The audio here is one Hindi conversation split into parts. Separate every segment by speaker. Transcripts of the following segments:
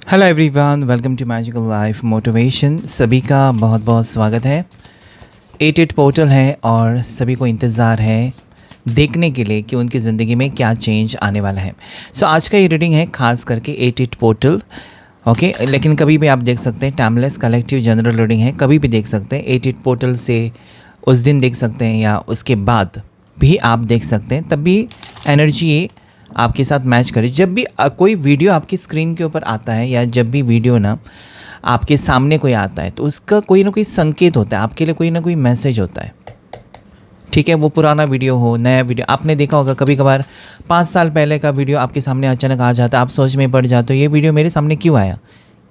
Speaker 1: Hello everyone, welcome to magical life motivation. सभी का बहुत बहुत स्वागत है। 88 पोर्टल है और सभी को इंतज़ार है देखने के लिए कि उनकी ज़िंदगी में क्या चेंज आने वाला है। सो आज का ये रीडिंग है खास करके 88 पोर्टल। ओके, लेकिन कभी भी आप देख सकते हैं, टाइमलेस कलेक्टिव जनरल रीडिंग है, कभी भी देख सकते हैं। 88 पोर्टल से उस दिन देख सकते हैं या उसके बाद भी आप देख सकते हैं, तब भी एनर्जी ये आपके साथ मैच करे। जब भी कोई वीडियो आपकी स्क्रीन के ऊपर आता है या जब भी वीडियो ना आपके सामने कोई आता है तो उसका कोई ना कोई संकेत होता है, आपके लिए कोई ना कोई मैसेज होता है। ठीक है, वो पुराना वीडियो हो, नया वीडियो। आपने देखा होगा कभी कभार 5 साल पहले का वीडियो आपके सामने अचानक आ जाता है, आप सोच में पड़ जाते हो ये वीडियो मेरे सामने क्यों आया।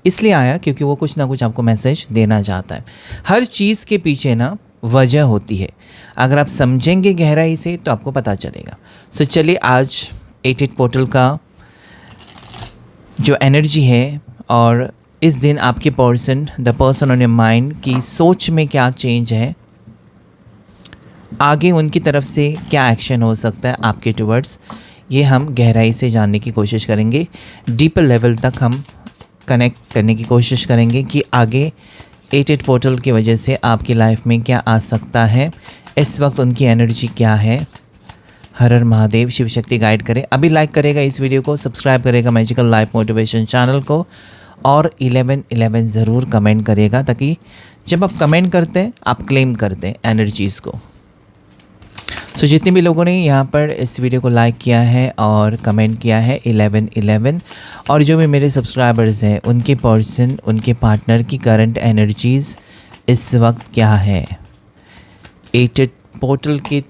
Speaker 1: इसलिए आया क्योंकि वो कुछ ना कुछ आपको मैसेज देना चाहता है। हर चीज़ के पीछे ना वजह होती है, अगर आप समझेंगे गहराई से तो आपको पता चलेगा। सो चलिए आज 88 पोर्टल का जो एनर्जी है और इस दिन आपके the person on your mind की सोच में क्या चेंज है, आगे उनकी तरफ से क्या एक्शन हो सकता है आपके टुवर्ड्स, ये हम गहराई से जानने की कोशिश करेंगे। डीपर लेवल तक हम कनेक्ट करने की कोशिश करेंगे कि आगे 88 पोर्टल की वजह से आपकी लाइफ में क्या आ सकता है, इस वक्त उनकी एनर्जी क्या है। हर हर महादेव, शिव शक्ति गाइड करे। अभी लाइक करेगा इस वीडियो को, सब्सक्राइब करेगा मैजिकल लाइफ मोटिवेशन चैनल को और 1111 ज़रूर कमेंट करेगा, ताकि जब आप कमेंट करते हैं आप क्लेम करते हैं एनर्जीज़ को। सो जितने भी लोगों ने यहाँ पर इस वीडियो को लाइक किया है और कमेंट किया है 1111, और जो भी मेरे सब्सक्राइबर्स हैं उनके पर्सन, उनके पार्टनर की करंट एनर्जीज़ इस वक्त क्या है, 88 पोर्टल के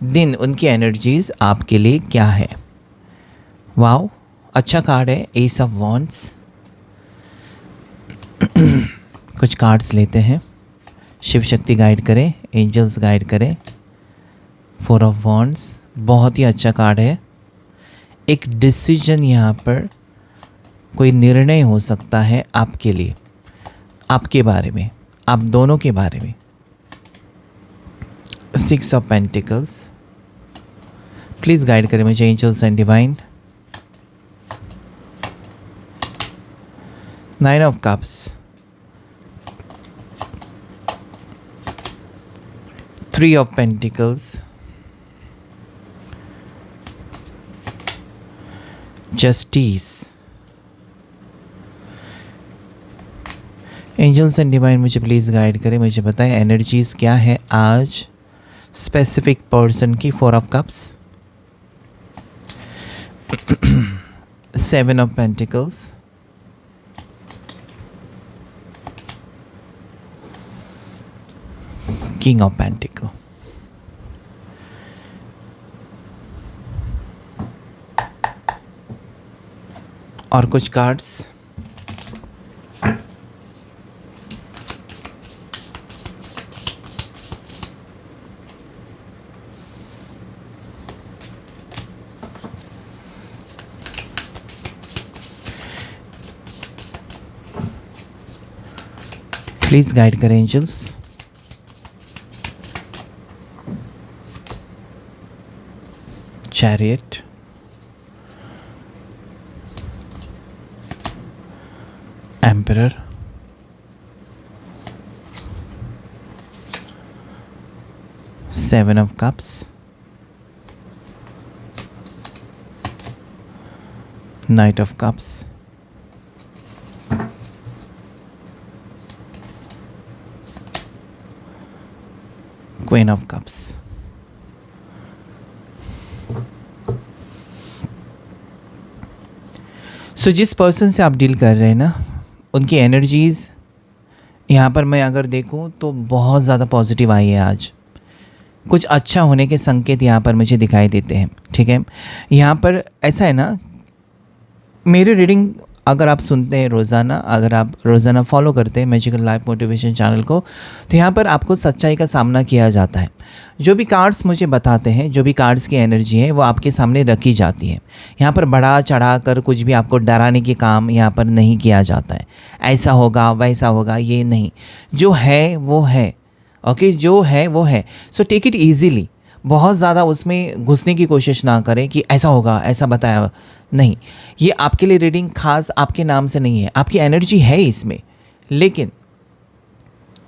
Speaker 1: दिन उनकी एनर्जीज़ आपके लिए क्या है। वाओ, अच्छा कार्ड है, एस ऑफ वॉन्ड्स। कुछ कार्ड्स लेते हैं, शिव शक्ति गाइड करें, एंजल्स गाइड करें। 4 ऑफ वॉन्ड्स बहुत ही अच्छा कार्ड है। एक डिसीजन यहाँ पर, कोई निर्णय हो सकता है आपके लिए, आपके बारे में, आप दोनों के बारे में। 6 ऑफ पेंटिकल्स, प्लीज़ गाइड करें मुझे angels and divine. 9 of cups, 3 of pentacles, justice. Angels and divine मुझे प्लीज़ गाइड करें, मुझे बताएं एनर्जीज़ क्या है आज स्पेसिफिक पर्सन की। 4 of cups, 7 of pentacles, king of pentacle. और कुछ कार्ड्स, प्लीज गाइड करें angels. Chariot, emperor, seven of cups, knight of cups, queen of cups. So जिस पर्सन से आप डील कर रहे हैं ना, उनकी एनर्जीज़ यहाँ पर मैं अगर देखूँ तो बहुत ज़्यादा पॉजिटिव आई है आज। कुछ अच्छा होने के संकेत यहाँ पर मुझे दिखाई देते हैं। ठीक है, यहाँ पर ऐसा है ना, मेरी रीडिंग अगर आप सुनते हैं रोज़ाना, अगर आप रोज़ाना फॉलो करते हैं मैजिकल लाइफ मोटिवेशन चैनल को, तो यहाँ पर आपको सच्चाई का सामना किया जाता है। जो भी कार्ड्स मुझे बताते हैं, जो भी कार्ड्स की एनर्जी है वो आपके सामने रखी जाती है। यहाँ पर बढ़ा चढ़ा कर कुछ भी आपको डराने के काम यहाँ पर नहीं किया जाता है। ऐसा होगा वैसा होगा, ये नहीं, जो है वो है। ओके, जो है वो है। So take it easily. बहुत ज़्यादा उसमें घुसने की कोशिश ना करें कि ऐसा होगा, ऐसा बताया नहीं। ये आपके लिए रीडिंग खास आपके नाम से नहीं है, आपकी एनर्जी है इसमें, लेकिन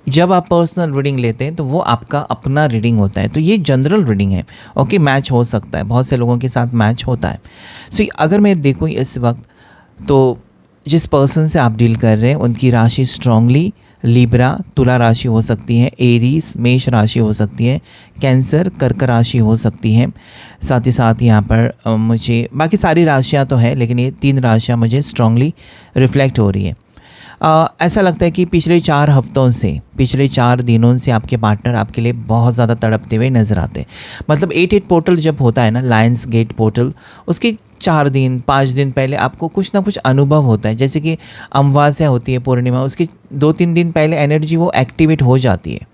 Speaker 1: जब आप पर्सनल रीडिंग लेते हैं तो वो आपका अपना रीडिंग होता है। तो ये जनरल रीडिंग है, ओके, मैच हो सकता है, बहुत से लोगों के साथ मैच होता है। सो अगर मैं देखूँ इस वक्त, तो जिस पर्सन से आप डील कर रहे हैं उनकी राशि स्ट्रांगली लिब्रा तुला राशि हो सकती है, एरीज मेष राशि हो सकती है, कैंसर कर्क राशि हो सकती है। साथ ही साथ यहाँ पर मुझे बाकी सारी राशियाँ तो है, लेकिन ये 3 राशियाँ मुझे स्ट्रांगली रिफ्लेक्ट हो रही है। ऐसा लगता है कि पिछले 4 हफ्तों से, पिछले 4 दिनों से आपके पार्टनर आपके लिए बहुत ज़्यादा तड़पते हुए नज़र आते हैं। मतलब 8-8 पोर्टल जब होता है ना, लायंस गेट पोर्टल, उसके 4 दिन 5 दिन पहले आपको कुछ ना कुछ अनुभव होता है। जैसे कि अमावस्या होती है, पूर्णिमा, उसके 2-3 दिन पहले एनर्जी वो एक्टिवेट हो जाती है।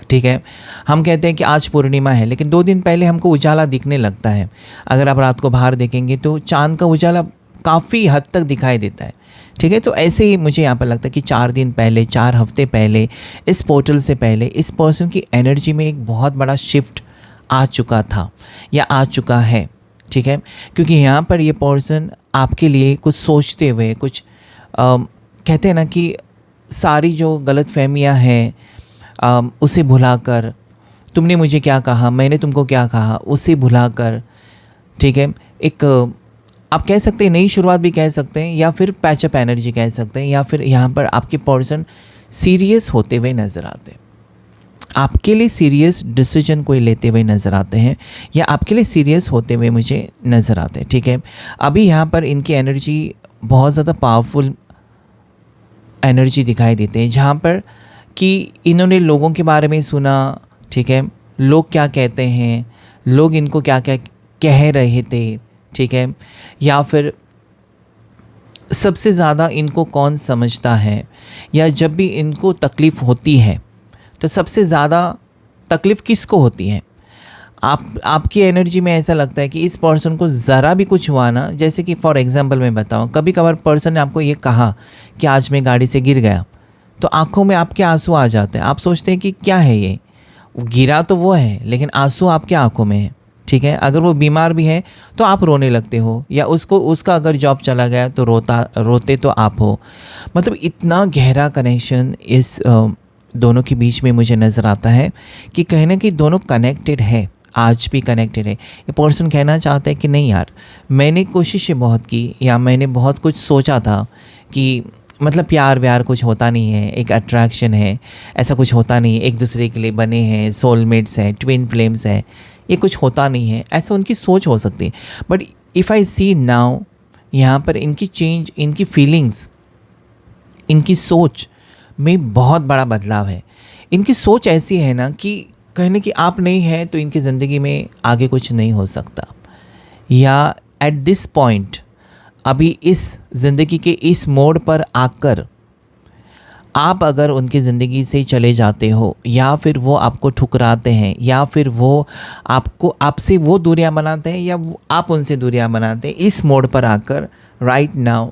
Speaker 1: ठीक है, हम कहते हैं कि आज पूर्णिमा है, लेकिन 2 दिन पहले हमको उजाला दिखने लगता है। अगर आप रात को बाहर देखेंगे तो चाँद का उजाला काफ़ी हद तक दिखाई देता है। ठीक है, तो ऐसे ही मुझे यहाँ पर लगता है कि 4 दिन पहले, 4 हफ्ते पहले, इस पोर्टल से पहले इस पर्सन की एनर्जी में एक बहुत बड़ा शिफ्ट आ चुका था या आ चुका है। ठीक है, क्योंकि यहाँ पर ये पर्सन आपके लिए कुछ सोचते हुए, कुछ कहते हैं ना कि सारी जो गलतफहमियाँ हैं उसे भुलाकर, तुमने मुझे क्या कहा, मैंने तुमको क्या कहा, उसे भुलाकर, ठीक है, एक आप कह सकते हैं नई शुरुआत भी कह सकते हैं, या फिर पैचअप एनर्जी कह सकते हैं, या फिर यहाँ पर आपके पर्सन सीरियस होते हुए नज़र आते हैं, आपके लिए सीरियस डिसीजन कोई लेते हुए नज़र आते हैं, या आपके लिए सीरियस होते हुए मुझे नज़र आते हैं। ठीक है, अभी यहाँ पर इनकी एनर्जी बहुत ज़्यादा पावरफुल एनर्जी दिखाई देते हैं, जहाँ पर कि इन्होंने लोगों के बारे में सुना। ठीक है, लोग क्या कहते हैं, लोग इनको क्या क्या कह रहे थे। ठीक है, या फिर सबसे ज़्यादा इनको कौन समझता है, या जब भी इनको तकलीफ़ होती है तो सबसे ज़्यादा तकलीफ़ किसको होती है। आपकी एनर्जी में ऐसा लगता है कि इस पर्सन को ज़रा भी कुछ हुआ ना, जैसे कि फॉर एग्जांपल मैं बताऊं, कभी कभार पर्सन ने आपको ये कहा कि आज मैं गाड़ी से गिर गया, तो आंखों में आपके आंसू आ जाते हैं। आप सोचते हैं कि क्या है ये, गिरा तो वो है लेकिन आंसू आपके आंखों में है। ठीक है, अगर वो बीमार भी है तो आप रोने लगते हो, या उसका अगर जॉब चला गया तो रोते तो आप हो। मतलब इतना गहरा कनेक्शन इस दोनों के बीच में मुझे नज़र आता है कि कहीं ना कहीं दोनों कनेक्टेड है, आज भी कनेक्टेड है। ये पर्सन कहना चाहता है कि नहीं यार, मैंने कोशिशें बहुत की, या मैंने बहुत कुछ सोचा था कि मतलब प्यार व्यार कुछ होता नहीं है, एक अट्रैक्शन है, ऐसा कुछ होता नहीं है, एक दूसरे के लिए बने हैं, सोलमेट्स हैं, ट्विन फ्लेम्स हैं, ये कुछ होता नहीं है, ऐसा उनकी सोच हो सकती है। But if I see now, यहाँ पर इनकी चेंज, इनकी फीलिंग्स, इनकी सोच में बहुत बड़ा बदलाव है। इनकी सोच ऐसी है ना कि कहने कि आप नहीं है तो इनकी ज़िंदगी में आगे कुछ नहीं हो सकता, या एट दिस पॉइंट, अभी इस ज़िंदगी के इस मोड़ पर आकर आप अगर उनकी ज़िंदगी से चले जाते हो, या फिर वो आपको ठुकराते हैं, या फिर वो आपसे वो दूरियां बनाते हैं, या आप उनसे दूरियां बनाते हैं इस मोड़ पर आकर राइट नाउ,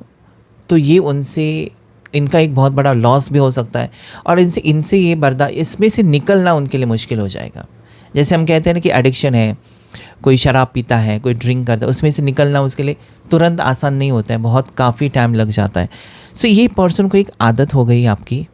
Speaker 1: तो ये उनसे इनका एक बहुत बड़ा लॉस भी हो सकता है, और इनसे ये इसमें से निकलना उनके लिए मुश्किल हो जाएगा। जैसे हम कहते हैं ना कि एडिक्शन है, कोई शराब पीता है, कोई ड्रिंक करता है, उसमें से निकलना उसके लिए तुरंत आसान नहीं होता है, बहुत काफ़ी टाइम लग जाता है। सो ये पर्सन को एक आदत हो गई आपकी।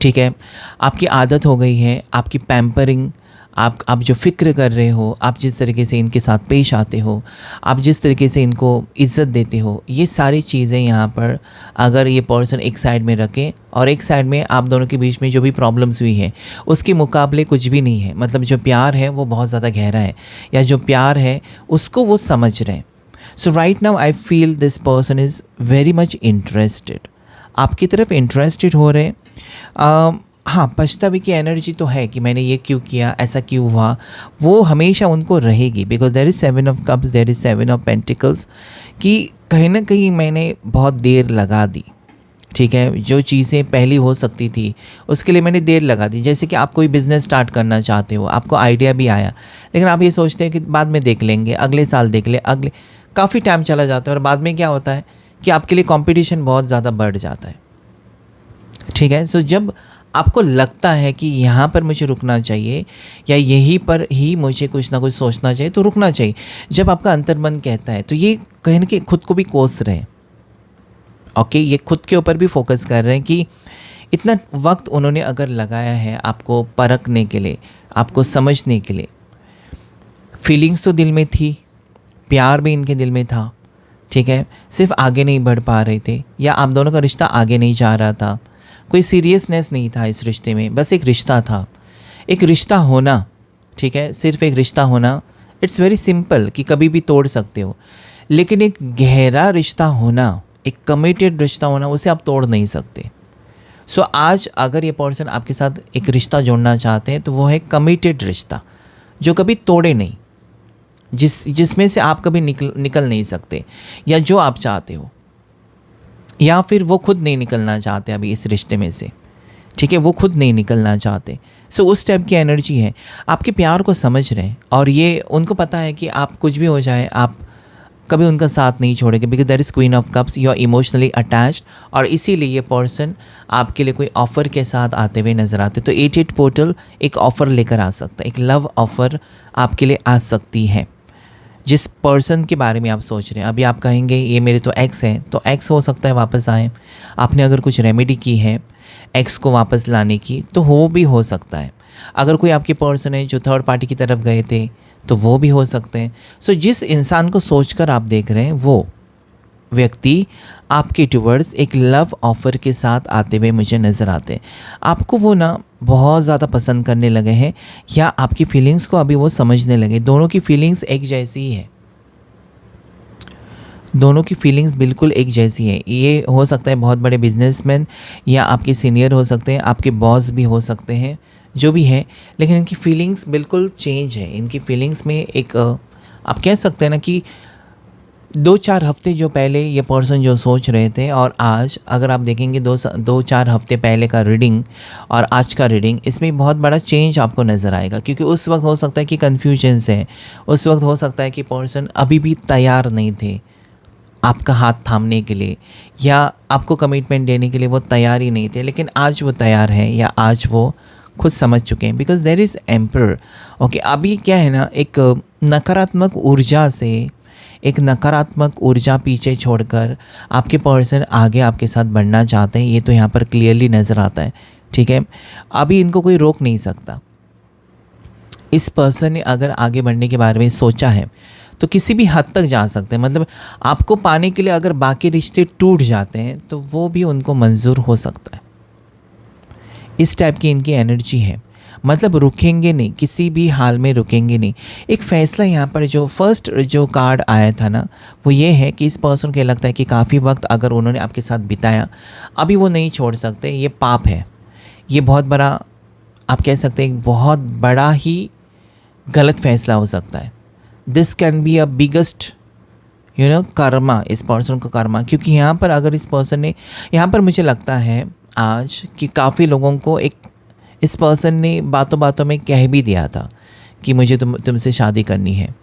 Speaker 1: ठीक है, आपकी आदत हो गई है, आपकी पैम्परिंग, आप जो फ़िक्र कर रहे हो, आप जिस तरीके से इनके साथ पेश आते हो, आप जिस तरीके से इनको इज़्ज़त देते हो, ये सारी चीज़ें यहाँ पर अगर ये पर्सन एक साइड में रखें, और एक साइड में आप दोनों के बीच में जो भी प्रॉब्लम्स हुई है उसके मुकाबले कुछ भी नहीं है। मतलब जो प्यार है वो बहुत ज़्यादा गहरा है, या जो प्यार है उसको वो समझ रहे हैं। So right now I feel this person is very much interested, आपकी तरफ इंटरेस्टेड हो रहे हैं। हाँ, पछतावे की एनर्जी तो है कि मैंने ये क्यों किया, ऐसा क्यों हुआ, वो हमेशा उनको रहेगी, because there is 7 of cups, there is 7 of pentacles, कि कहीं ना कहीं मैंने बहुत देर लगा दी। ठीक है, जो चीज़ें पहली हो सकती थी उसके लिए मैंने देर लगा दी। जैसे कि आप कोई बिज़नेस स्टार्ट करना चाहते हो, आपको आइडिया भी आया, लेकिन आप ये सोचते हैं कि बाद में देख लेंगे, अगले साल देख ले, काफ़ी टाइम चला जाता है, और बाद में क्या होता है कि आपके लिए कंपटीशन बहुत ज़्यादा बढ़ जाता है। ठीक है, सो जब आपको लगता है कि यहाँ पर मुझे रुकना चाहिए या यहीं पर ही मुझे कुछ ना कुछ सोचना चाहिए, तो रुकना चाहिए। जब आपका अंतर्मन कहता है तो ये कहीं न कहीं खुद को भी कोस रहे हैं। ओके, ये खुद के ऊपर भी फोकस कर रहे हैं कि इतना वक्त उन्होंने अगर लगाया है आपको परखने के लिए, आपको समझने के लिए। फीलिंग्स तो दिल में थी, प्यार भी इनके दिल में था, ठीक है। सिर्फ आगे नहीं बढ़ पा रहे थे या आप दोनों का रिश्ता आगे नहीं जा रहा था, कोई सीरियसनेस नहीं था इस रिश्ते में, बस एक रिश्ता था। एक रिश्ता होना, ठीक है, सिर्फ एक रिश्ता होना, इट्स वेरी सिंपल कि कभी भी तोड़ सकते हो। लेकिन एक गहरा रिश्ता होना, एक कमिटेड रिश्ता होना, उसे आप तोड़ नहीं सकते। सो आज अगर ये पर्सन आपके साथ एक रिश्ता जोड़ना चाहते हैं तो वो है कमिटेड रिश्ता, जो कभी तोड़े नहीं, जिसमें से आप कभी निकल नहीं सकते, या जो आप चाहते हो, या फिर वो खुद नहीं निकलना चाहते अभी इस रिश्ते में से, ठीक है, वो खुद नहीं निकलना चाहते। सो उस टाइप की एनर्जी है, आपके प्यार को समझ रहे हैं और ये उनको पता है कि आप कुछ भी हो जाए, आप कभी उनका साथ नहीं छोड़ेंगे, because that is queen of cups, you are emotionally attached. और इसीलिए ये पर्सन आपके लिए कोई ऑफ़र के साथ आते हुए नज़र आते। तो 88 पोर्टल एक ऑफ़र लेकर आ सकता है, एक लव ऑफ़र आपके लिए आ सकती है। जिस पर्सन के बारे में आप सोच रहे हैं, अभी आप कहेंगे ये मेरे तो एक्स है, तो एक्स हो सकता है वापस आए। आपने अगर कुछ रेमेडी की है एक्स को वापस लाने की, तो वो भी हो सकता है। अगर कोई आपके पर्सन है जो थर्ड पार्टी की तरफ गए थे, तो वो भी हो सकते हैं। सो जिस इंसान को सोचकर आप देख रहे हैं, वो व्यक्ति आपके टुवर्ड्स एक लव ऑफ़र के साथ आते हुए मुझे नज़र आते हैं। आपको वो ना बहुत ज़्यादा पसंद करने लगे हैं, या आपकी फीलिंग्स को अभी वो समझने लगे। दोनों की फीलिंग्स एक जैसी ही है, दोनों की फीलिंग्स बिल्कुल एक जैसी है। ये हो सकता है बहुत बड़े बिजनेसमैन, या आपके सीनियर हो सकते हैं, आपके बॉस भी हो सकते हैं, जो भी है, लेकिन इनकी फीलिंग्स बिल्कुल चेंज है। इनकी फीलिंग्स में एक आप कह सकते हैं ना कि 2-4 हफ्ते जो पहले ये पर्सन जो सोच रहे थे, और आज अगर आप देखेंगे 2-4 हफ्ते पहले का रीडिंग और आज का रीडिंग, इसमें बहुत बड़ा चेंज आपको नज़र आएगा। क्योंकि उस वक्त हो सकता है कि कन्फ्यूजन्स है, उस वक्त हो सकता है कि पर्सन अभी भी तैयार नहीं थे आपका हाथ थामने के लिए, या आपको कमिटमेंट देने के लिए वो तैयार ही नहीं थे। लेकिन आज वो तैयार है, या आज वो खुद समझ चुके हैं, because there is emperor. Okay, अभी क्या है ना, एक नकारात्मक ऊर्जा से, एक नकारात्मक ऊर्जा पीछे छोड़कर आपके पर्सन आगे आपके साथ बढ़ना चाहते हैं। ये तो यहाँ पर क्लियरली नज़र आता है, ठीक है। अभी इनको कोई रोक नहीं सकता। इस पर्सन ने अगर आगे बढ़ने के बारे में सोचा है तो किसी भी हद तक जा सकते हैं। मतलब आपको पाने के लिए अगर बाकी रिश्ते टूट जाते हैं तो वो भी उनको मंजूर हो सकता है। इस टाइप की इनकी एनर्जी है, मतलब रुकेंगे नहीं, किसी भी हाल में रुकेंगे नहीं। एक फ़ैसला यहाँ पर जो फर्स्ट जो कार्ड आया था ना, वो ये है कि इस पर्सन को लगता है कि काफ़ी वक्त अगर उन्होंने आपके साथ बिताया, अभी वो नहीं छोड़ सकते। ये पाप है, ये बहुत बड़ा, आप कह सकते हैं बहुत बड़ा ही गलत फ़ैसला हो सकता है। This can be a biggest Karma, इस पर्सन का कर्मा। क्योंकि यहाँ पर अगर इस पर्सन ने, यहाँ पर मुझे लगता है आज कि काफ़ी लोगों को इस पर्सन ने बातों बातों में कह भी दिया था कि मुझे तुमसे शादी करनी है,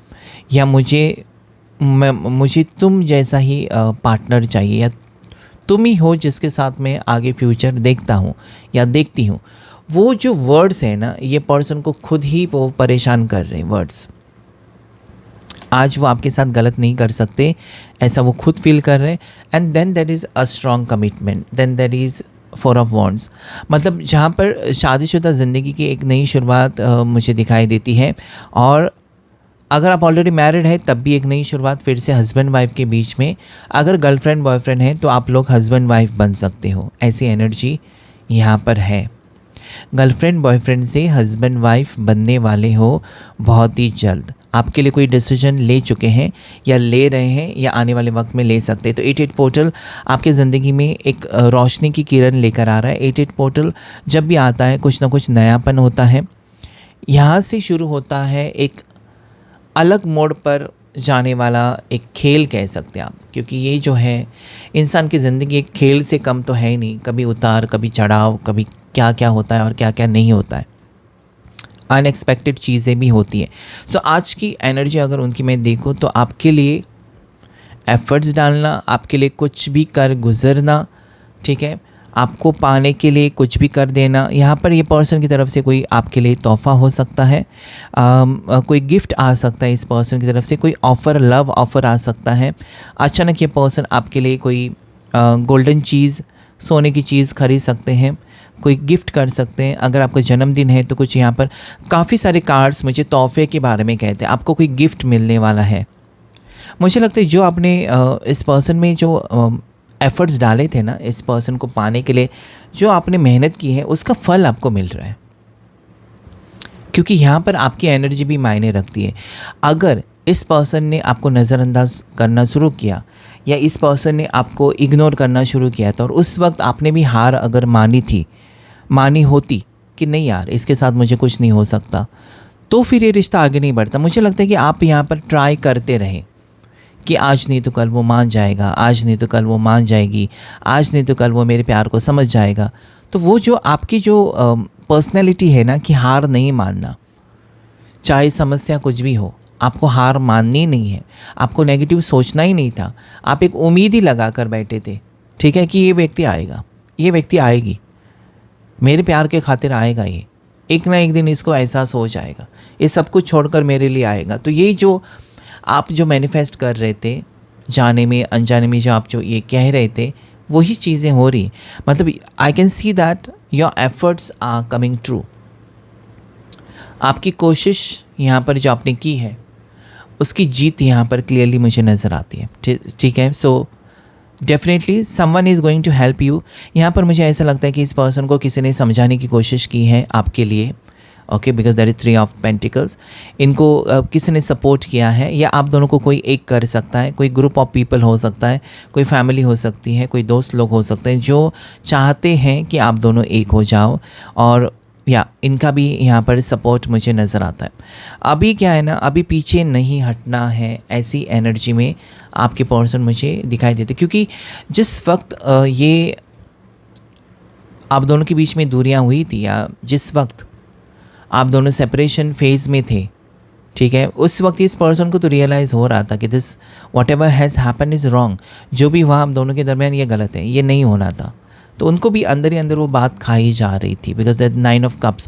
Speaker 1: या मुझे तुम जैसा ही पार्टनर चाहिए, या तुम ही हो जिसके साथ मैं आगे फ्यूचर देखता हूँ या देखती हूँ। वो जो वर्ड्स हैं ना, ये पर्सन को खुद ही वो परेशान कर रहे हैं वर्ड्स। आज वो आपके साथ गलत नहीं कर सकते, ऐसा वो खुद फील कर रहे हैं। And then there is a strong commitment, then there is 4 of wands. मतलब जहाँ पर शादीशुदा ज़िंदगी की एक नई शुरुआत मुझे दिखाई देती है। और अगर आप ऑलरेडी मैरिड है तब भी एक नई शुरुआत फिर से हस्बैंड वाइफ के बीच में। अगर गर्लफ्रेंड बॉयफ्रेंड है तो आप लोग हस्बैंड वाइफ बन सकते हो, ऐसी एनर्जी यहाँ पर है। गर्लफ्रेंड बॉयफ्रेंड से हस्बैंड वाइफ बनने वाले हो बहुत ही जल्द। आपके लिए कोई डिसीजन ले चुके हैं, या ले रहे हैं, या आने वाले वक्त में ले सकते हैं। तो 88 पोर्टल आपके ज़िंदगी में एक रोशनी की किरण लेकर आ रहा है। 88 पोर्टल जब भी आता है कुछ ना कुछ नयापन होता है। यहाँ से शुरू होता है एक अलग मोड़ पर जाने वाला एक खेल कह सकते हैं आप। क्योंकि ये जो है इंसान की ज़िंदगी एक खेल से कम तो है ही नहीं। कभी उतार, कभी चढ़ाव, कभी क्या क्या होता है और क्या क्या नहीं होता है। अनएक्सपेक्टेड चीज़ें भी होती हैं। सो आज की एनर्जी अगर उनकी मैं देखूँ तो आपके लिए एफ़र्ट्स डालना, आपके लिए कुछ भी कर गुज़रना, ठीक है, आपको पाने के लिए कुछ भी कर देना। यहाँ पर ये पर्सन की तरफ से कोई आपके लिए तोहफ़ा हो सकता है, कोई गिफ्ट आ सकता है इस पर्सन की तरफ से, कोई ऑफ़र, लव ऑफ़र आ सकता है। अचानक ये पर्सन आपके लिए कोई गोल्डन चीज़, सोने की चीज़ खरीद सकते हैं, कोई गिफ्ट कर सकते हैं। अगर आपका जन्मदिन है तो कुछ यहाँ पर काफ़ी सारे कार्ड्स मुझे तोहफ़े के बारे में कहते हैं, आपको कोई गिफ्ट मिलने वाला है। मुझे लगता है जो आपने इस पर्सन में जो एफ़र्ट्स डाले थे ना, इस पर्सन को पाने के लिए जो आपने मेहनत की है, उसका फल आपको मिल रहा है। क्योंकि यहाँ पर आपकी एनर्जी भी मायने रखती है। अगर इस पर्सन ने आपको नज़रअंदाज करना शुरू किया या इस पर्सन ने आपको इग्नोर करना शुरू किया था और उस वक्त आपने भी हार अगर मानी होती कि नहीं यार इसके साथ मुझे कुछ नहीं हो सकता, तो फिर ये रिश्ता आगे नहीं बढ़ता। मुझे लगता है कि आप यहाँ पर ट्राई करते रहें कि आज नहीं तो कल वो मान जाएगा, आज नहीं तो कल वो मान जाएगी, आज नहीं तो कल वो मेरे प्यार को समझ जाएगा। तो वो जो आपकी जो पर्सनैलिटी है ना कि हार नहीं मानना, चाहे समस्या कुछ भी हो, आपको हार माननी नहीं है, आपको नेगेटिव सोचना ही नहीं था। आप एक उम्मीद ही लगा कर बैठे थे, ठीक है, कि ये व्यक्ति आएगा, ये व्यक्ति आएगी, मेरे प्यार के खातिर आएगा, ये एक ना एक दिन इसको एहसास हो जाएगा, ये सब कुछ छोड़कर मेरे लिए आएगा। तो ये जो आप जो मैनिफेस्ट कर रहे थे, जाने में अनजाने में जो आप जो ये कह रहे थे, वही चीज़ें हो रही। मतलब I can see that your efforts are coming true. आपकी कोशिश यहाँ पर जो आपने की है उसकी जीत यहाँ पर क्लियरली मुझे नज़र आती है। ठीक है, so definitely someone is going to help you. यहाँ पर मुझे ऐसा लगता है कि इस पर्सन को किसी ने समझाने की कोशिश की है आपके लिए, okay, because that is 3 of pentacles. इनको किसी ने सपोर्ट किया है, या आप दोनों को कोई एक कर सकता है, कोई ग्रुप ऑफ पीपल हो सकता है, कोई फैमिली हो सकती है, कोई दोस्त लोग हो सकते हैं जो चाहते हैं कि आप दोनों एक हो जाओ, और या इनका भी यहाँ पर सपोर्ट मुझे नज़र आता है। अभी क्या है ना, अभी पीछे नहीं हटना है, ऐसी एनर्जी में आपके पर्सन मुझे दिखाई देते, क्योंकि जिस वक्त ये आप दोनों के बीच में दूरियाँ हुई थी, या जिस वक्त आप दोनों सेपरेशन फेज़ में थे, ठीक है, उस वक्त इस पर्सन को तो रियलाइज़ हो रहा था कि this what ever has happen is wrong. जो भी हुआ हम दोनों के दरमियान ये गलत है, ये नहीं होना था। तो उनको भी अंदर ही अंदर वो बात खाई जा रही थी, बिकॉज दैट 9 ऑफ कप्स,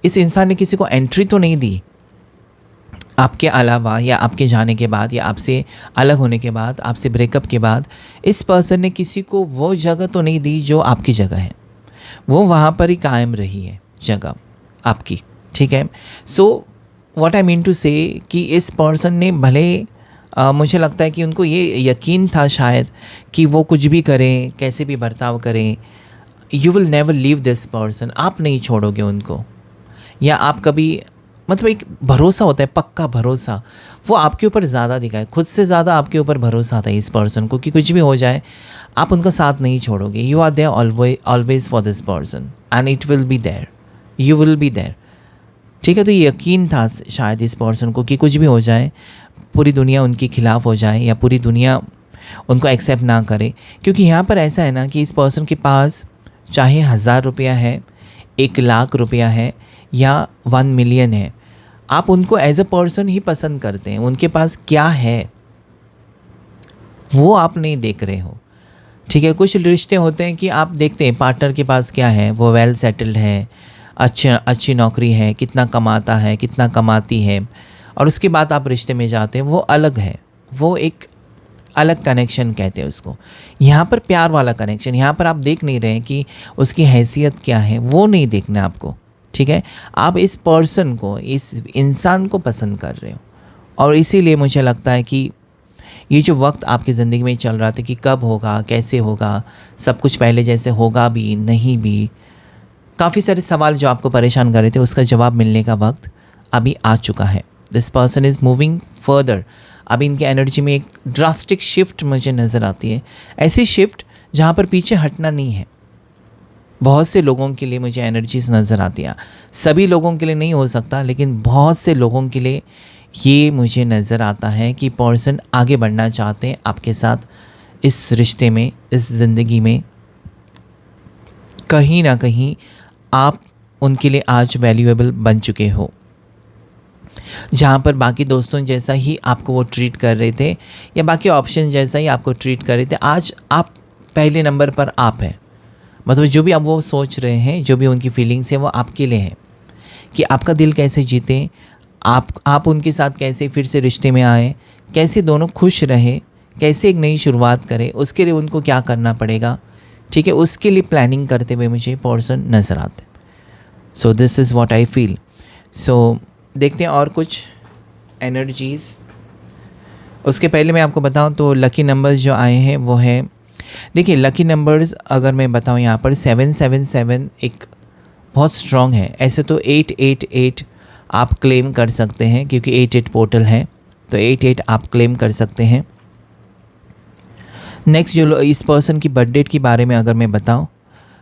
Speaker 1: इस इंसान ने किसी को एंट्री तो नहीं दी आपके अलावा, या आपके जाने के बाद, या आपसे अलग होने के बाद, आपसे ब्रेकअप के बाद, इस पर्सन ने किसी को वो जगह तो नहीं दी जो आपकी जगह है। वो वहाँ पर ही कायम रही है जगह आपकी, ठीक है। So what I mean to say कि इस पर्सन ने भले मुझे लगता है कि उनको ये यकीन था शायद कि वो कुछ भी करें, कैसे भी बर्ताव करें, you will never leave this person, आप नहीं छोड़ोगे उनको, या आप कभी, मतलब एक भरोसा होता है, पक्का भरोसा, वो आपके ऊपर ज़्यादा दिखाए, खुद से ज़्यादा आपके ऊपर भरोसा था इस पर्सन को कि कुछ भी हो जाए आप उनका साथ नहीं छोड़ोगे। You are there always for this person and it will be there, you will be there, ठीक है। तो ये यकीन था शायद इस पर्सन को कि कुछ भी हो जाए, पूरी दुनिया उनके खिलाफ़ हो जाए या पूरी दुनिया उनको एक्सेप्ट ना करे, क्योंकि यहाँ पर ऐसा है ना कि इस पर्सन के पास चाहे 1000 रुपया है, 1 लाख रुपया है, या 1 मिलियन है, आप उनको एज अ पर्सन ही पसंद करते हैं। उनके पास क्या है वो आप नहीं देख रहे हो, ठीक है। कुछ रिश्ते होते हैं कि आप देखते हैं पार्टनर के पास क्या है, वो वेल सेटल्ड है, अच्छी नौकरी है, कितना कमाता है, कितना कमाती है, और उसके बाद आप रिश्ते में जाते हैं, वो अलग है, वो एक अलग कनेक्शन कहते हैं उसको। यहाँ पर प्यार वाला कनेक्शन, यहाँ पर आप देख नहीं रहे हैं कि उसकी हैसियत क्या है, वो नहीं देखना आपको, ठीक है। आप इस पर्सन को, इस इंसान को पसंद कर रहे हो, और इसीलिए मुझे लगता है कि ये जो वक्त आपकी ज़िंदगी में चल रहा था कि कब होगा, कैसे होगा, सब कुछ पहले जैसे होगा भी नहीं भी, काफ़ी सारे सवाल जो आपको परेशान कर रहे थे, उसका जवाब मिलने का वक्त अभी आ चुका है। This person is moving further. अभी इनके एनर्जी में एक ड्रास्टिक शिफ्ट मुझे नज़र आती है, ऐसी शिफ्ट जहाँ पर पीछे हटना नहीं है। बहुत से लोगों के लिए मुझे एनर्जीज नज़र आती है, सभी लोगों के लिए नहीं हो सकता, लेकिन बहुत से लोगों के लिए ये मुझे नज़र आता है कि पर्सन आगे बढ़ना चाहते हैं आपके साथ, इस रिश्ते में, इस ज़िंदगी में। कहीं ना कहीं आप उनके लिए आज वैल्यूएबल बन चुके हो। जहाँ पर बाकी दोस्तों जैसा ही आपको वो ट्रीट कर रहे थे, या बाकी ऑप्शन जैसा ही आपको ट्रीट कर रहे थे, आज आप पहले नंबर पर आप हैं। मतलब जो भी आप वो सोच रहे हैं, जो भी उनकी फीलिंग्स है वो आपके लिए है कि आपका दिल कैसे जीते, आप उनके साथ कैसे फिर से रिश्ते में आए, कैसे दोनों खुश रहे, कैसे एक नई शुरुआत करें, उसके लिए उनको क्या करना पड़ेगा, ठीक है, उसके लिए प्लानिंग करते हुए मुझे पर्सन नज़र आते। So this is what I feel. So देखते हैं और कुछ एनर्जीज़। उसके पहले मैं आपको बताऊं तो लकी नंबर्स जो आए हैं वो है, देखिए लकी नंबर्स अगर मैं बताऊं यहाँ पर 777 एक बहुत स्ट्रॉन्ग है। ऐसे तो 888 आप क्लेम कर सकते हैं क्योंकि 88 पोर्टल है, तो 88 आप क्लेम कर सकते हैं। नेक्स्ट जो इस पर्सन की बर्थ डेट के बारे में अगर मैं बताऊं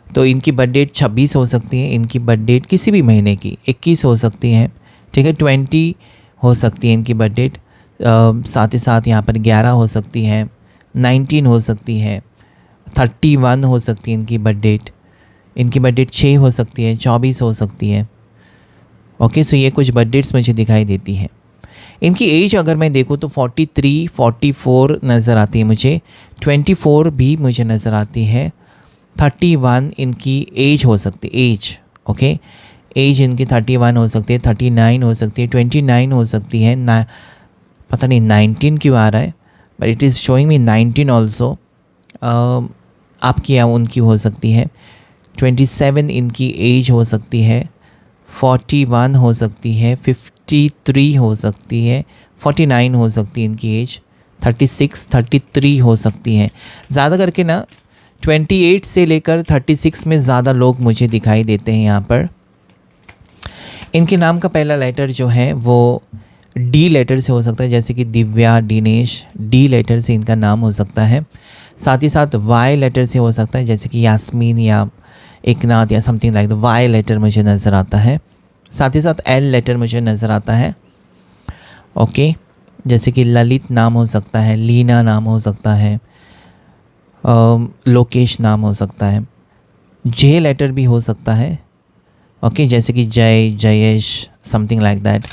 Speaker 1: तो इनकी बर्थ डेट 26 हो सकती है, इनकी बर्थ डेट किसी भी महीने की 21 हो सकती है, ठीक है, 20 हो सकती है इनकी बर्थ डेट, साथ ही साथ यहाँ पर 11 हो सकती है, 19 हो सकती है, 31 हो सकती है इनकी बर्थ डेट, इनकी बर्थ डेट 6 हो सकती है, 24 हो सकती है। ओके, सो ये कुछ बर्थ डेट्स मुझे दिखाई देती है। इनकी एज अगर मैं देखूँ तो 43, 44 नज़र आती है मुझे, 24 भी मुझे नज़र आती है, 31 इनकी एज हो सकती है, एज ओके, एज इनकी 31 हो सकती है, 39 हो सकती है, 29 हो सकती है ना, पता नहीं 19 क्यों आ रहा है, but it is showing me 19 also. आपकी या उनकी हो सकती है, 27 इनकी एज हो सकती है, 41 हो सकती है, 53 हो सकती है, 49 हो सकती है इनकी एज, 36, 33 हो सकती है। ज़्यादा करके ना 28 से लेकर 36 में ज़्यादा लोग मुझे दिखाई देते हैं यहाँ पर। इनके नाम का पहला लेटर जो है वो डी लेटर से हो सकता है, जैसे कि दिव्या, दिनेश, डी लेटर से इनका नाम हो सकता है। साथ ही साथ वाई लेटर से हो सकता है, जैसे कि यास्मीन या एकनाथ या something like the, Y letter मुझे नज़र आता है। साथ ही साथ एल लेटर मुझे नज़र आता है। ओके, जैसे कि ललित नाम हो सकता है, लीना नाम हो सकता है, लोकेश नाम हो सकता है, जे लेटर भी हो सकता है। ओके, जैसे कि Jay, Jayesh, something like that,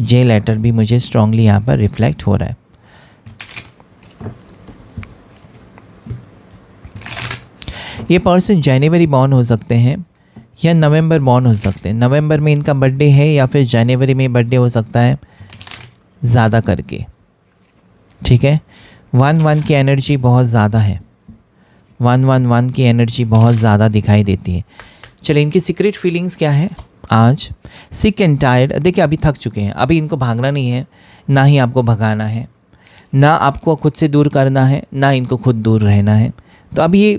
Speaker 1: J letter भी मुझे स्ट्रांगली यहाँ पर रिफ्लेक्ट हो रहा है। ये पर्सन जनवरी बॉर्न हो सकते हैं या नवंबर बॉर्न हो सकते हैं। नवंबर में इनका बर्थडे है या फिर जनवरी में बर्थडे हो सकता है ज़्यादा करके, ठीक है। 1-1 की एनर्जी बहुत ज़्यादा है, 1-1-1 की एनर्जी बहुत ज़्यादा दिखाई देती है। चलिए इनकी सीक्रेट फीलिंग्स क्या है आज। सिक एंड टायर्ड, देखिए अभी थक चुके हैं, अभी इनको भागना नहीं है, ना ही आपको भगाना है, ना आपको खुद से दूर करना है, ना इनको खुद दूर रहना है। तो अब ये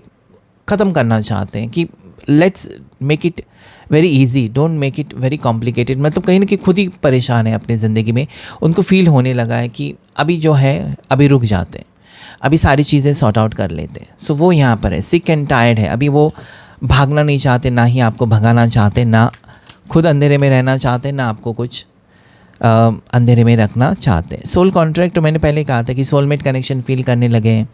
Speaker 1: ख़त्म करना चाहते हैं कि let's make it very easy, don't make it very complicated. मतलब कहीं ना कहीं खुद ही परेशान है अपनी ज़िंदगी में, उनको फील होने लगा है कि अभी जो है अभी रुक जाते हैं, अभी सारी चीज़ें सॉर्ट आउट कर लेते हैं। सो वो यहाँ पर है, सिक एंड टायर्ड है। अभी वो भागना नहीं चाहते, ना ही आपको भगाना चाहते, ना खुद अंधेरे में रहना चाहते, ना आपको कुछ अंधेरे में रखना चाहते हैं। सोल कॉन्ट्रैक्ट, तो मैंने पहले कहा था कि सोलमेट कनेक्शन फील करने लगे हैं,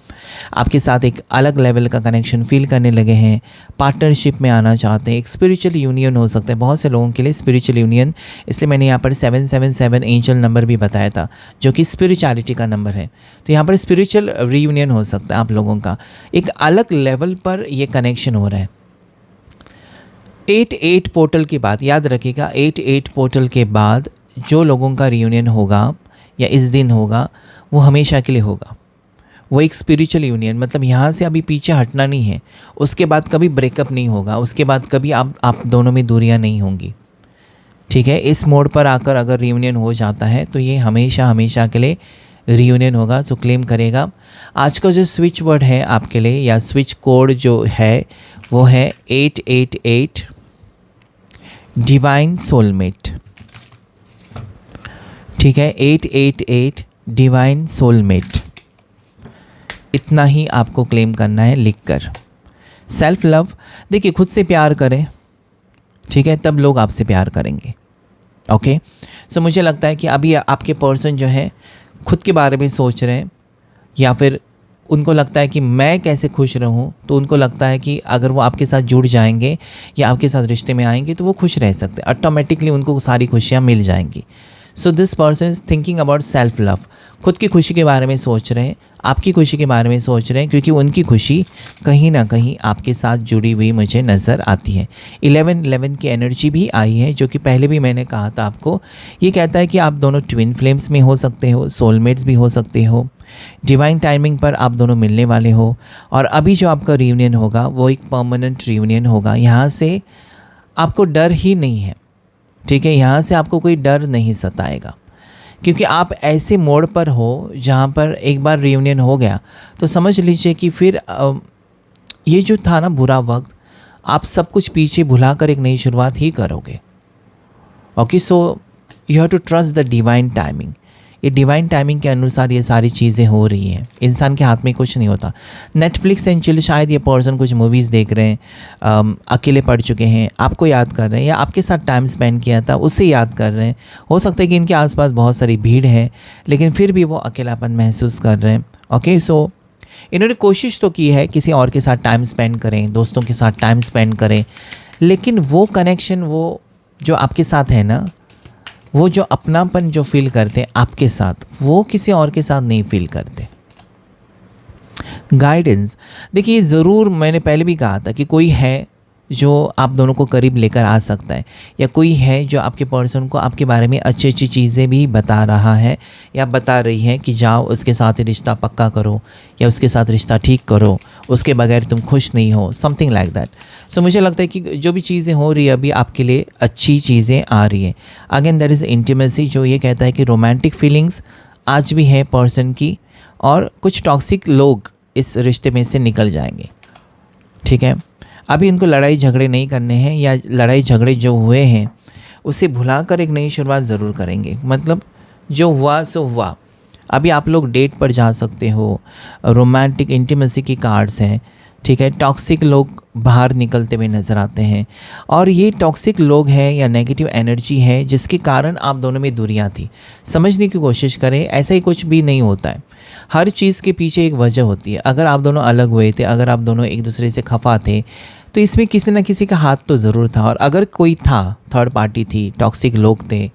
Speaker 1: आपके साथ एक अलग लेवल का कनेक्शन फील करने लगे हैं, पार्टनरशिप में आना चाहते हैं, एक स्पिरिचुअल यूनियन हो सकता है बहुत से लोगों के लिए, स्पिरिचुअल यूनियन। इसलिए मैंने यहाँ पर 777 एंजल नंबर भी बताया था, जो कि स्पिरिचुअलिटी का नंबर है। तो यहाँ पर स्पिरिचुअल रीयूनियन हो सकता है आप लोगों का, एक अलग लेवल पर ये कनेक्शन हो रहा है। 88 पोर्टल के बाद, याद रखिएगा 88 पोर्टल के बाद जो लोगों का रियूनियन होगा या इस दिन होगा वो हमेशा के लिए होगा। वो एक स्पिरिचुअल यूनियन, मतलब यहाँ से अभी पीछे हटना नहीं है, उसके बाद कभी ब्रेकअप नहीं होगा, उसके बाद कभी आप दोनों में दूरियाँ नहीं होंगी, ठीक है। इस मोड पर आकर अगर रियूनियन हो जाता है तो ये हमेशा हमेशा के लिए रियूनियन होगा। सो क्लेम करेगा। आज का जो स्विच वर्ड है आपके लिए या स्विच कोड जो है वो है 888 डिवाइन सोलमेट, ठीक है, 888 डिवाइन सोलमेट। इतना ही आपको क्लेम करना है लिखकर। सेल्फ लव, देखिए खुद से प्यार करें, ठीक है, तब लोग आपसे प्यार करेंगे। ओके, सो मुझे लगता है कि अभी आपके पर्सन जो है खुद के बारे में सोच रहे हैं, या फिर उनको लगता है कि मैं कैसे खुश रहूं, तो उनको लगता है कि अगर वो आपके साथ जुड़ जाएंगे या आपके साथ रिश्ते में आएंगे तो वो खुश रह सकते हैं, ऑटोमेटिकली उनको सारी खुशियां मिल जाएंगी। So this person is thinking about self love, खुद की खुशी के बारे में सोच रहे हैं, आपकी खुशी के बारे में सोच रहे हैं, क्योंकि उनकी खुशी कहीं ना कहीं आपके साथ जुड़ी हुई मुझे नज़र आती है। 11-11 की एनर्जी भी आई है, जो कि पहले भी मैंने कहा था आपको। ये कहता है कि आप दोनों ट्विन फ्लेम्स में हो सकते हो, सोलमेट्स भी हो सकते हो, डिवाइन टाइमिंग पर आप दोनों मिलने वाले हो, और अभी जो आपका रियूनियन होगा वो एक परमानेंट रियूनियन होगा। यहाँ से आपको डर ही नहीं है, ठीक है, यहाँ से आपको कोई डर नहीं सताएगा, क्योंकि आप ऐसे मोड़ पर हो जहाँ पर एक बार रियूनियन हो गया तो समझ लीजिए कि फिर ये जो था ना बुरा वक्त, आप सब कुछ पीछे भुलाकर एक नई शुरुआत ही करोगे। Okay, so you have to trust the divine timing. ये डिवाइन टाइमिंग के अनुसार ये सारी चीज़ें हो रही हैं, इंसान के हाथ में कुछ नहीं होता। नेटफ्लिक्स एंड चिल, शायद ये पर्सन कुछ मूवीज़ देख रहे हैं, अकेले पढ़ चुके हैं, आपको याद कर रहे हैं, या आपके साथ टाइम स्पेंड किया था उससे याद कर रहे हैं। हो सकता है कि इनके आसपास बहुत सारी भीड़ है, लेकिन फिर भी वो अकेलापन महसूस कर रहे हैं। ओके, सो इन्होंने कोशिश तो की है किसी और के साथ टाइम स्पेंड करें, दोस्तों के साथ टाइम स्पेंड करें, लेकिन वो कनेक्शन, वो जो आपके साथ है ना, वो जो अपनापन जो फील करते हैं आपके साथ, वो किसी और के साथ नहीं फील करते। गाइडेंस, देखिए ज़रूर मैंने पहले भी कहा था कि कोई है जो आप दोनों को करीब लेकर आ सकता है, या कोई है जो आपके पर्सन को आपके बारे में अच्छी अच्छी चीज़ें भी बता रहा है या बता रही है कि जाओ उसके साथ रिश्ता पक्का करो, या उसके साथ रिश्ता ठीक करो, उसके बगैर तुम खुश नहीं हो, समथिंग लाइक दैट। सो मुझे लगता है कि जो भी चीज़ें हो रही है अभी आपके लिए अच्छी चीज़ें आ रही हैं। अगेन देयर इज़ इंटीमेसी, जो ये कहता है कि रोमांटिक फीलिंग्स आज भी है पर्सन की, और कुछ टॉक्सिक लोग इस रिश्ते में से निकल जाएंगे, ठीक है। अभी इनको लड़ाई झगड़े नहीं करने हैं, या लड़ाई झगड़े जो हुए हैं उसे भुलाकर एक नई शुरुआत ज़रूर करेंगे। मतलब जो हुआ सो हुआ। अभी आप लोग डेट पर जा सकते हो, रोमांटिक इंटीमेसी की कार्ड्स हैं, ठीक है। टॉक्सिक लोग बाहर निकलते हुए नज़र आते हैं, और ये टॉक्सिक लोग हैं या नेगेटिव एनर्जी है जिसके कारण आप दोनों में दूरियां थी। समझने की कोशिश करें, ऐसा ही कुछ भी नहीं होता है, हर चीज़ के पीछे एक वजह होती है। अगर आप दोनों अलग हुए थे, अगर आप दोनों एक दूसरे से खफा थे, तो इसमें किसी न किसी का हाथ तो ज़रूर था, और अगर कोई था, थर्ड पार्टी थी, टॉक्सिक लोग थे,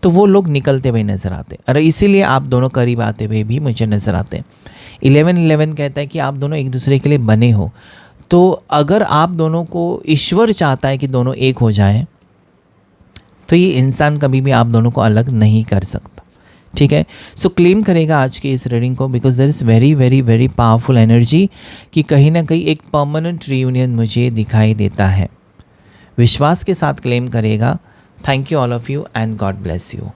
Speaker 1: तो वो लोग निकलते हुए नज़र आते, और इसीलिए आप दोनों करीब आते हुए भी मुझे नज़र आते हैं। 11-11 कहता है कि आप दोनों एक दूसरे के लिए बने हो, तो अगर आप दोनों को ईश्वर चाहता है कि दोनों एक हो जाएं, तो ये इंसान कभी भी आप दोनों को अलग नहीं कर सकता, ठीक है। सो क्लेम करेगा आज के इस रीडिंग को, because there is very very very powerful energy कि कहीं ना कहीं एक परमानेंट रियूनियन मुझे दिखाई देता है। विश्वास के साथ क्लेम करेगा। Thank you all of you and God bless you.